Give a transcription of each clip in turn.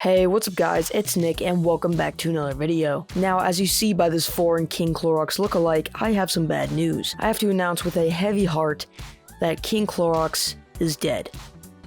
Hey, what's up guys, it's Nick and welcome back to another video. Now, as you see by this foreign King Clorox lookalike, I have some bad news. I have to announce with a heavy heart that King Clorox is dead.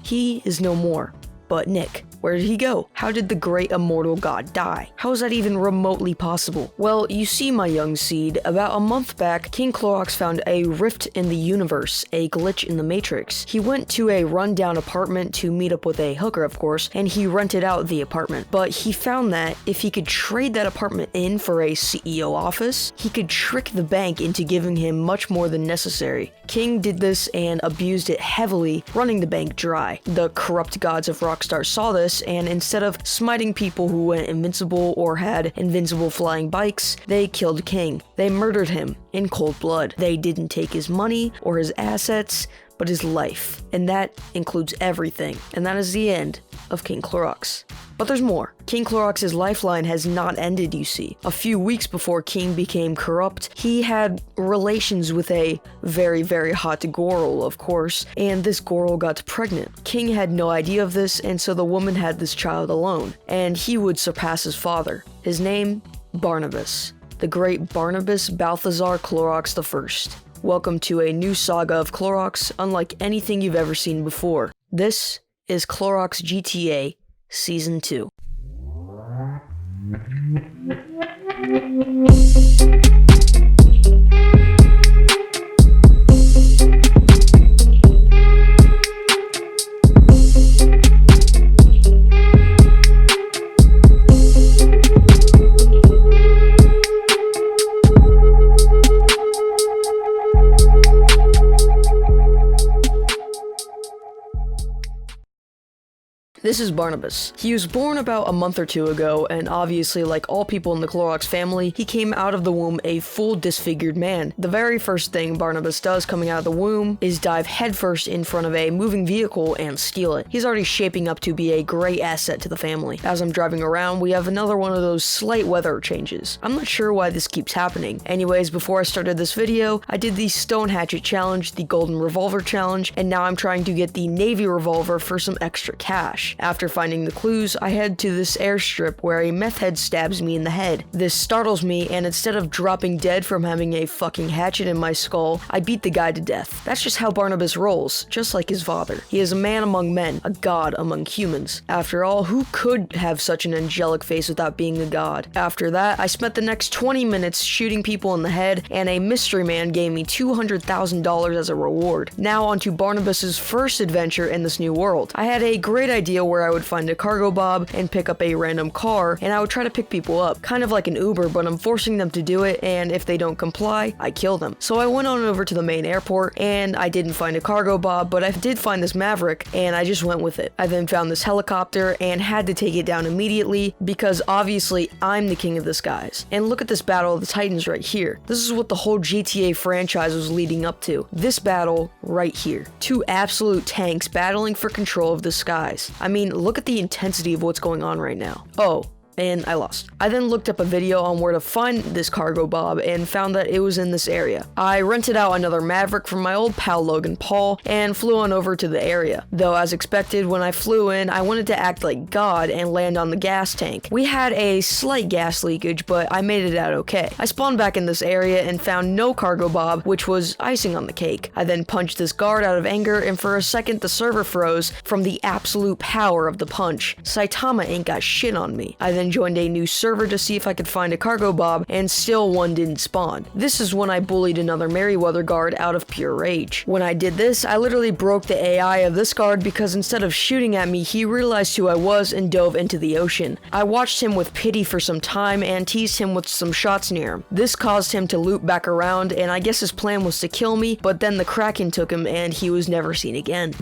He is no more. But Nick, where did he go? How did the great immortal god die? How is that even remotely possible? Well, you see my young seed, about a month back, King Clorox found a rift in the universe, a glitch in the matrix. He went to a rundown apartment to meet up with a hooker, of course, and he rented out the apartment. But he found that if he could trade that apartment in for a CEO office, he could trick the bank into giving him much more than necessary. King did this and abused it heavily, running the bank dry. The corrupt gods of Rockstar saw this, and instead of smiting people who went invincible or had invincible flying bikes, they killed King. They murdered him in cold blood. They didn't take his money or his assets, but his life. And that includes everything. And that is the end of King Clorox. But there's more. King Clorox's lifeline has not ended, you see. A few weeks before King became corrupt, he had relations with a very, very hot girl, of course, and this girl got pregnant. King had no idea of this, and so the woman had this child alone, and he would surpass his father. His name? Barnabas. The great Barnabas Balthazaar Clorox I. Welcome to a new saga of Clorox, unlike anything you've ever seen before. This is Clorox GTA Season 2. This is Barnabas. He was born about a month or two ago, and obviously, like all people in the Clorox family, he came out of the womb a full disfigured man. The very first thing Barnabas does coming out of the womb is dive headfirst in front of a moving vehicle and steal it. He's already shaping up to be a great asset to the family. As I'm driving around, we have another one of those slight weather changes. I'm not sure why this keeps happening. Anyways, before I started this video, I did the Stone Hatchet Challenge, the Golden Revolver Challenge, and now I'm trying to get the Navy Revolver for some extra cash. After finding the clues, I head to this airstrip where a meth head stabs me in the head. This startles me, and instead of dropping dead from having a fucking hatchet in my skull, I beat the guy to death. That's just how Barnabas rolls, just like his father. He is a man among men, a god among humans. After all, who could have such an angelic face without being a god? After that, I spent the next 20 minutes shooting people in the head, and a mystery man gave me $200,000 as a reward. Now onto Barnabas's first adventure in this new world. I had a great idea where I would find a cargo bob and pick up a random car, and I would try to pick people up, kind of like an Uber, but I'm forcing them to do it, and if they don't comply, I kill them. So I went on over to the main airport, and I didn't find a cargo bob, but I did find this Maverick, and I just went with it. I then found this helicopter and had to take it down immediately, because obviously I'm the king of the skies. And look at this battle of the Titans right here. This is what the whole GTA franchise was leading up to. This battle right here. Two absolute tanks battling for control of the skies. I mean, look at the intensity of what's going on right now. Oh, and I lost. I then looked up a video on where to find this cargo bob and found that it was in this area. I rented out another Maverick from my old pal Logan Paul and flew on over to the area. Though as expected, when I flew in, I wanted to act like God and land on the gas tank. We had a slight gas leakage, but I made it out okay. I spawned back in this area and found no cargo bob, which was icing on the cake. I then punched this guard out of anger, and for a second the server froze from the absolute power of the punch. Saitama ain't got shit on me. I then joined a new server to see if I could find a cargo bob, and still one didn't spawn. This is when I bullied another Merryweather guard out of pure rage. When I did this, I literally broke the AI of this guard because instead of shooting at me, he realized who I was and dove into the ocean. I watched him with pity for some time and teased him with some shots near him. This caused him to loop back around, and I guess his plan was to kill me, but then the Kraken took him and he was never seen again.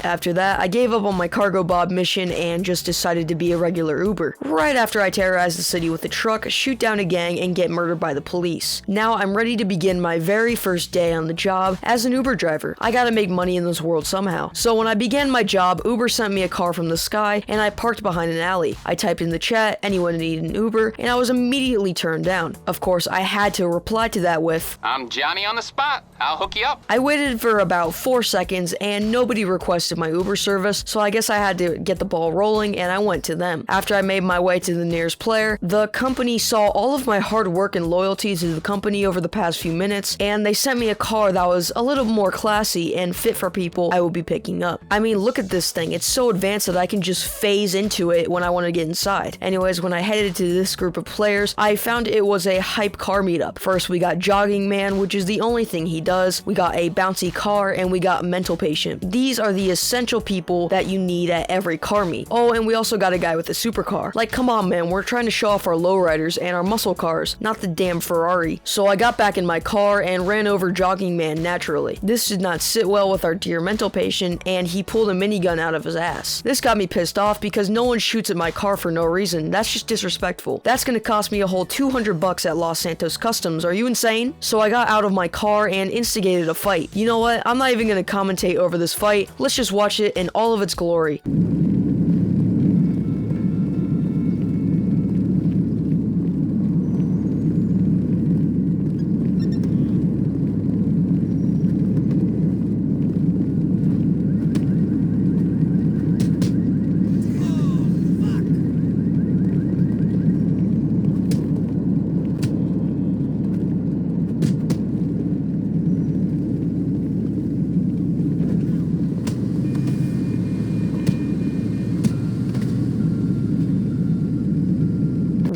After that, I gave up on my cargo bob mission and just decided to be a regular Uber. Right after I terrorized the city with a truck, shoot down a gang, and get murdered by the police. Now I'm ready to begin my very first day on the job as an Uber driver. I gotta make money in this world somehow. So when I began my job, Uber sent me a car from the sky and I parked behind an alley. I typed in the chat, anyone need an Uber, and I was immediately turned down. Of course, I had to reply to that with, I'm Johnny on the spot. I'll hook you up. I waited for about 4 seconds and nobody requested my Uber service, so I guess I had to get the ball rolling and I went to them. After I made my way to the nearest player, the company saw all of my hard work and loyalty to the company over the past few minutes, and they sent me a car that was a little more classy and fit for people I would be picking up. I mean, look at this thing. It's so advanced that I can just phase into it when I want to get inside. Anyways, when I headed to this group of players, I found it was a hype car meetup. First, we got Jogging Man, which is the only thing he does. We got a bouncy car, and we got Mental Patient. These are the essential people that you need at every car meet. Oh, and we also got a guy with a supercar. Like, come on, man, we're trying to show off our lowriders and our muscle cars, not the damn Ferrari. So I got back in my car and ran over Jogging Man naturally. This did not sit well with our dear Mental Patient, and he pulled a minigun out of his ass. This got me pissed off because no one shoots at my car for no reason. That's just disrespectful. That's gonna cost me a whole $200 at Los Santos Customs. Are you insane? So I got out of my car and instigated a fight. You know what? I'm not even gonna commentate over this fight. Let's just watch it in all of its glory.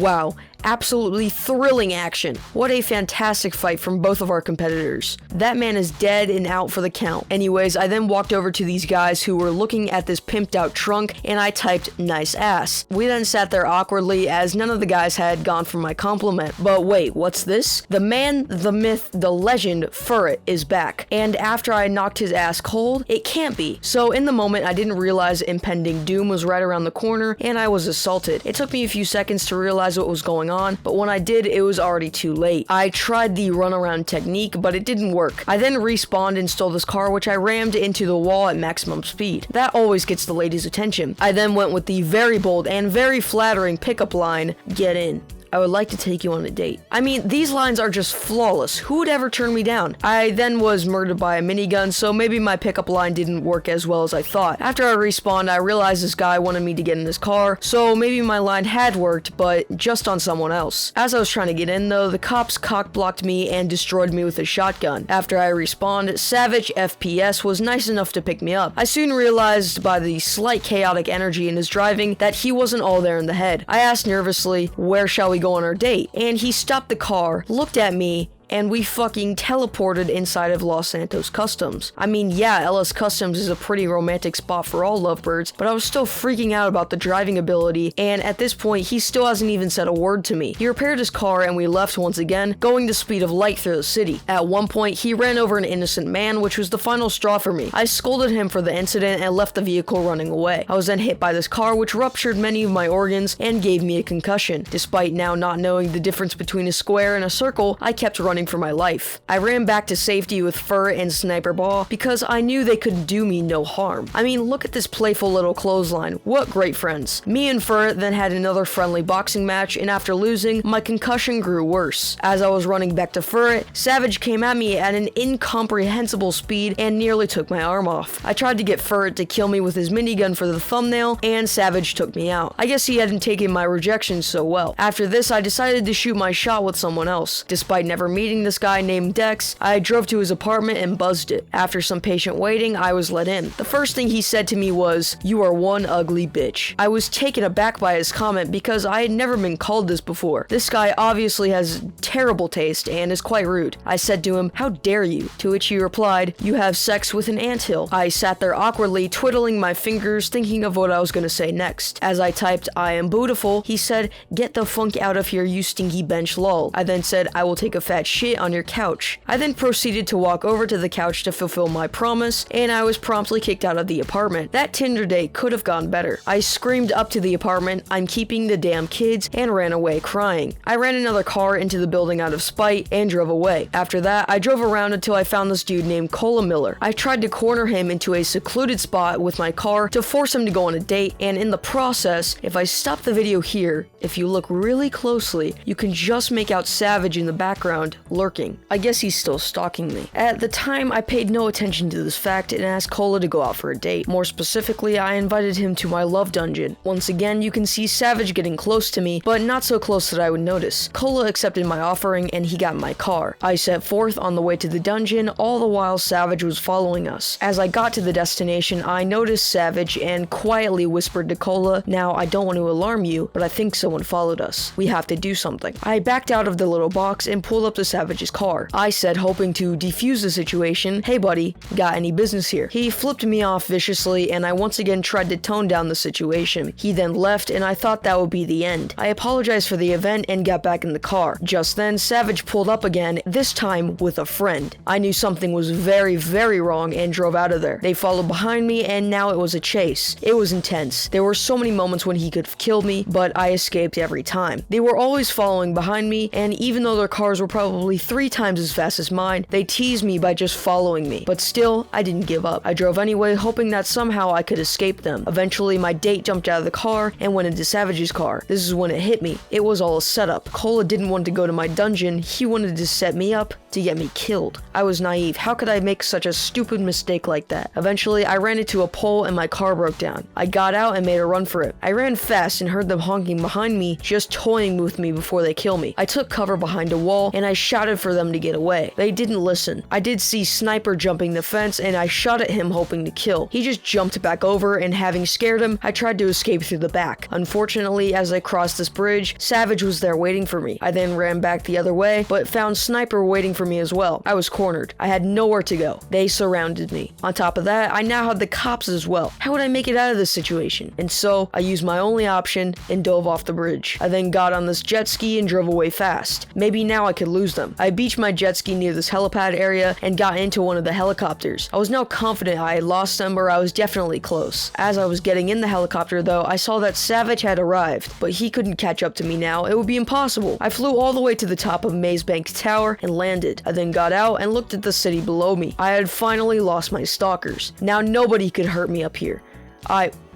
Wow, absolutely thrilling action. What a fantastic fight from both of our competitors. That man is dead and out for the count. Anyways, I then walked over to these guys who were looking at this pimped out trunk and I typed nice ass. We then sat there awkwardly as none of the guys had gone for my compliment. But wait, what's this? The man, the myth, the legend, Furret is back. And after I knocked his ass cold, it can't be. So in the moment, I didn't realize impending doom was right around the corner and I was assaulted. It took me a few seconds to realize what was going on, but when I did, it was already too late. I tried the runaround technique, but it didn't work. I then respawned and stole this car, which I rammed into the wall at maximum speed. That always gets the ladies' attention. I then went with the very bold and very flattering pickup line, "Get in. I would like to take you on a date." I mean, these lines are just flawless. Who would ever turn me down? I then was murdered by a minigun, so maybe my pickup line didn't work as well as I thought. After I respawned, I realized this guy wanted me to get in his car, so maybe my line had worked, but just on someone else. As I was trying to get in though, the cops cock-blocked me and destroyed me with a shotgun. After I respawned, Savage FPS was nice enough to pick me up. I soon realized by the slight chaotic energy in his driving that he wasn't all there in the head. I asked nervously, "Where shall we go on our date?" And he stopped the car, looked at me, and we fucking teleported inside of Los Santos Customs. I mean, yeah, LS Customs is a pretty romantic spot for all lovebirds, but I was still freaking out about the driving ability, and at this point, he still hasn't even said a word to me. He repaired his car and we left once again, going the speed of light through the city. At one point, he ran over an innocent man, which was the final straw for me. I scolded him for the incident and left the vehicle running away. I was then hit by this car, which ruptured many of my organs and gave me a concussion. Despite now not knowing the difference between a square and a circle, I kept running for my life. I ran back to safety with Fur and Sniper Ball because I knew they could do me no harm. I mean, look at this playful little clothesline. What great friends. Me and Fur then had another friendly boxing match, and after losing, my concussion grew worse. As I was running back to Fur, Savage came at me at an incomprehensible speed and nearly took my arm off. I tried to get Fur to kill me with his minigun for the thumbnail, and Savage took me out. I guess he hadn't taken my rejection so well. After this, I decided to shoot my shot with someone else. Despite never meeting this guy named Dex, I drove to his apartment and buzzed it. After some patient waiting, I was let in. The first thing he said to me was, "You are one ugly bitch." I was taken aback by his comment because I had never been called this before. This guy obviously has terrible taste and is quite rude. I said to him, "How dare you?" To which he replied, "You have sex with an anthill." I sat there awkwardly, twiddling my fingers, thinking of what I was gonna say next. As I typed, "I am beautiful," he said, "Get the funk out of here, you stinky bench lol." I then said, "I will take a fat shit on your couch. I then proceeded to walk over to the couch to fulfill my promise, and I was promptly kicked out of the apartment. That Tinder date could have gone better. I screamed up to the apartment, "I'm keeping the damn kids," and ran away crying. I ran another car into the building out of spite and drove away. After that, I drove around until I found this dude named Cola Miller. I tried to corner him into a secluded spot with my car to force him to go on a date, and in the process, if I stop the video here, if you look really closely, you can just make out Savage in the background, lurking. I guess he's still stalking me. At the time, I paid no attention to this fact and asked Cola to go out for a date. More specifically, I invited him to my love dungeon. Once again, you can see Savage getting close to me, but not so close that I would notice. Cola accepted my offering and he got in my car. I set forth on the way to the dungeon, all the while Savage was following us. As I got to the destination, I noticed Savage and quietly whispered to Cola, "Now, I don't want to alarm you, but I think someone followed us. We have to do something." I backed out of the little box and pulled up to Savage's car. I said, hoping to defuse the situation, "Hey buddy, got any business here?" He flipped me off viciously and I once again tried to tone down the situation. He then left and I thought that would be the end. I apologized for the event and got back in the car. Just then, Savage pulled up again, this time with a friend. I knew something was very, very wrong and drove out of there. They followed behind me and now it was a chase. It was intense. There were so many moments when he could have killed me, but I escaped every time. They were always following behind me, and even though their cars were probably 3 times as fast as mine, they teased me by just following me. But still, I didn't give up. I drove anyway, hoping that somehow I could escape them. Eventually, my date jumped out of the car and went into Savage's car. This is when it hit me. It was all a setup. Cola didn't want to go to my dungeon, he wanted to set me up to get me killed. I was naive. How could I make such a stupid mistake like that? Eventually, I ran into a pole and my car broke down. I got out and made a run for it. I ran fast and heard them honking behind me, just toying with me before they kill me. I took cover behind a wall and I shouted for them to get away. They didn't listen. I did see Sniper jumping the fence and I shot at him hoping to kill. He just jumped back over and having scared him, I tried to escape through the back. Unfortunately, as I crossed this bridge, Savage was there waiting for me. I then ran back the other way, but found Sniper waiting for me as well. I was cornered. I had nowhere to go. They surrounded me. On top of that, I now had the cops as well. How would I make it out of this situation? And so, I used my only option and dove off the bridge. I then got on this jet ski and drove away fast. Maybe now I could lose them. I beached my jet ski near this helipad area and got into one of the helicopters. I was now confident I had lost them, or I was definitely close. As I was getting in the helicopter though, I saw that Savage had arrived, but he couldn't catch up to me now. It would be impossible. I flew all the way to the top of Maze Bank Tower and landed. I then got out and looked at the city below me. I had finally lost my stalkers. Now nobody could hurt me up here.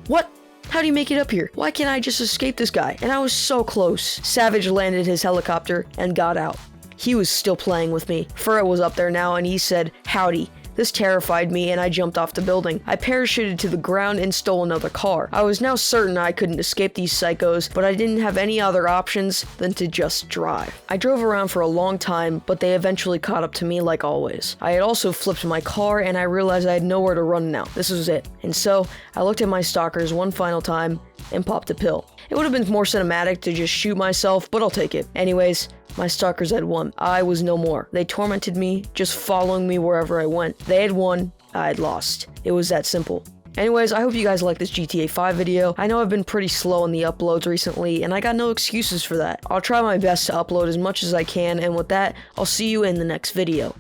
What? How do you make it up here? Why can't I just escape this guy? And I was so close. Savage landed his helicopter and got out. He was still playing with me. Furret was up there now and he said, "Howdy." This terrified me and I jumped off the building. I parachuted to the ground and stole another car. I was now certain I couldn't escape these psychos, but I didn't have any other options than to just drive. I drove around for a long time, but they eventually caught up to me like always. I had also flipped my car and I realized I had nowhere to run now. This was it. And so, I looked at my stalkers one final time and popped a pill. It would have been more cinematic to just shoot myself, but I'll take it. Anyways, my stalkers had won. I was no more. They tormented me, just following me wherever I went. They had won, I had lost. It was that simple. Anyways, I hope you guys like this GTA 5 video. I know I've been pretty slow in the uploads recently, and I got no excuses for that. I'll try my best to upload as much as I can, and with that, I'll see you in the next video.